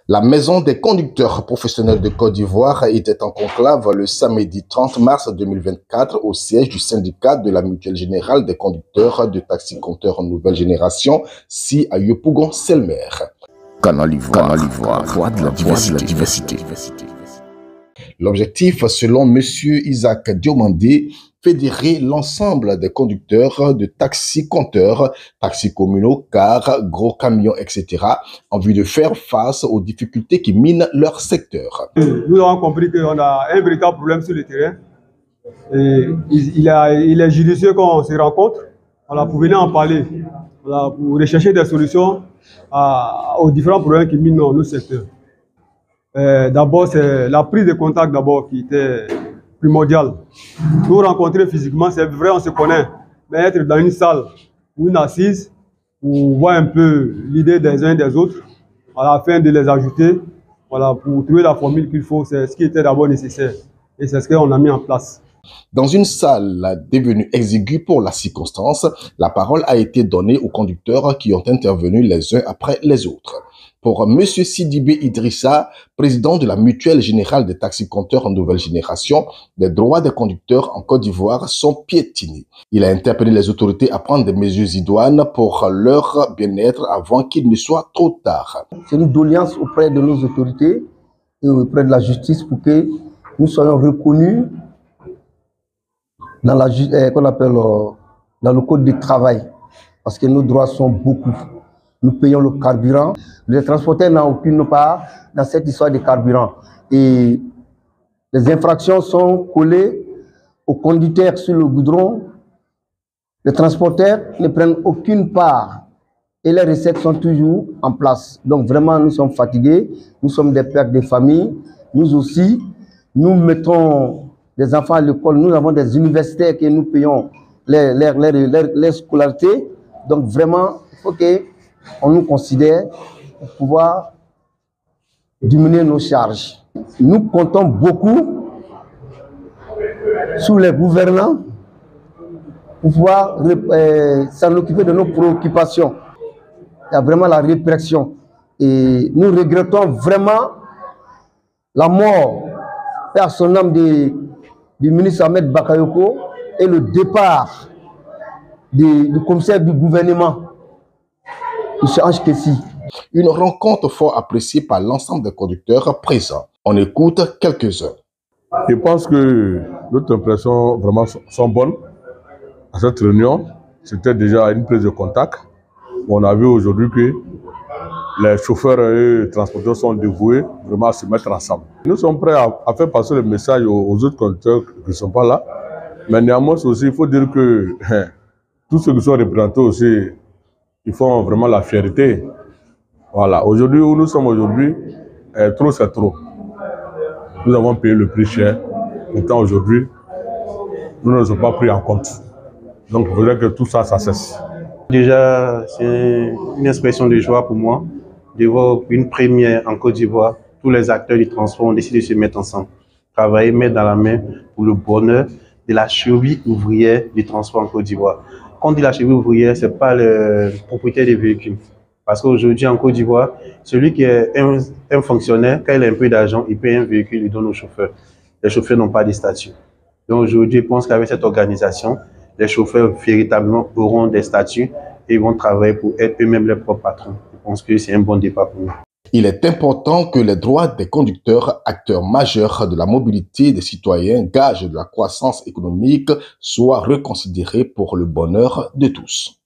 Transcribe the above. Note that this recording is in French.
La Maison des conducteurs professionnels de Côte d'Ivoire était en conclave le samedi 30 mars 2024 au siège du syndicat de la Mutuelle Générale des conducteurs de taxi-compteurs nouvelle génération, si à Yopougon-Selmer. Canal Ivoire, voix de la diversité. L'objectif, selon M. Isaac Diomandé, fédérer l'ensemble des conducteurs de taxis-compteurs, taxis communaux, cars, gros camions, etc., en vue de faire face aux difficultés qui minent leur secteur. Nous avons compris qu'on a un véritable problème sur le terrain. Et il est judicieux qu'on se rencontre pour venir en parler, pour rechercher des solutions aux différents problèmes qui minent notre secteur. D'abord, c'est la prise de contact qui était primordiale. Nous rencontrer physiquement, c'est vrai, on se connaît, mais être dans une salle ou une assise pour voir un peu l'idée des uns et des autres, afin de les ajouter, pour trouver la formule qu'il faut, c'est ce qui était d'abord nécessaire. Et c'est ce qu'on a mis en place. Dans une salle devenue exiguë pour la circonstance, la parole a été donnée aux conducteurs qui ont intervenu les uns après les autres. Pour M. Sidibé Idrissa, président de la Mutuelle Générale des taxis-compteurs en nouvelle génération, les droits des conducteurs en Côte d'Ivoire sont piétinés. Il a interpellé les autorités à prendre des mesures idoines pour leur bien-être avant qu'il ne soit trop tard. C'est une doléance auprès de nos autorités et auprès de la justice pour que nous soyons reconnus dans dans le code du travail, parce que nos droits sont beaucoup. Nous payons le carburant. Les transporteurs n'ont aucune part dans cette histoire de carburant. Et les infractions sont collées aux conducteurs sur le goudron. Les transporteurs ne prennent aucune part et les recettes sont toujours en place. Donc vraiment, nous sommes fatigués. Nous sommes des pères de famille. Nous aussi, nous mettons des enfants à l'école. Nous avons des universitaires que nous payons les scolarités. Donc vraiment, il faut qu'on nous considère pour pouvoir diminuer nos charges. Nous comptons beaucoup sur les gouvernants pour pouvoir s'en occuper de nos préoccupations. Il y a vraiment la répression. Et nous regrettons vraiment la mort personnelle du ministre Ahmed Bakayoko et le départ du commissaire du gouvernement, M. Ange Kessi. Une rencontre fort appréciée par l'ensemble des conducteurs présents. On écoute quelques-uns. Je pense que notre impression vraiment sont bonnes. À cette réunion, c'était déjà une prise de contact. On a vu aujourd'hui que les chauffeurs et les transporteurs sont dévoués vraiment à se mettre ensemble. Nous sommes prêts à faire passer le message aux autres conducteurs qui ne sont pas là. Mais néanmoins aussi, il faut dire que tous ceux qui sont représentés aussi, ils font vraiment la fierté. Voilà, aujourd'hui où nous sommes aujourd'hui, trop c'est trop. Nous avons payé le prix cher. Pourtant aujourd'hui, nous ne sommes pas pris en compte. Donc il faudrait que tout ça, ça cesse. Déjà, c'est une expression de joie pour moi de voir une première en Côte d'Ivoire. Tous les acteurs du transport ont décidé de se mettre ensemble, travailler main dans la main pour le bonheur de la cheville ouvrière du transport en Côte d'Ivoire. Quand on dit la cheville ouvrière, ce n'est pas le propriétaire des véhicules. Parce qu'aujourd'hui, en Côte d'Ivoire, celui qui est un fonctionnaire, quand il a un peu d'argent, il paye un véhicule, il donne au chauffeur. Les chauffeurs n'ont pas de statut. Donc aujourd'hui, je pense qu'avec cette organisation, les chauffeurs véritablement auront des statuts et ils vont travailler pour être eux-mêmes leurs propres patrons. Je pense que c'est un bon départ pour nous. Il est important que les droits des conducteurs, acteurs majeurs de la mobilité des citoyens, gage de la croissance économique, soient reconsidérés pour le bonheur de tous.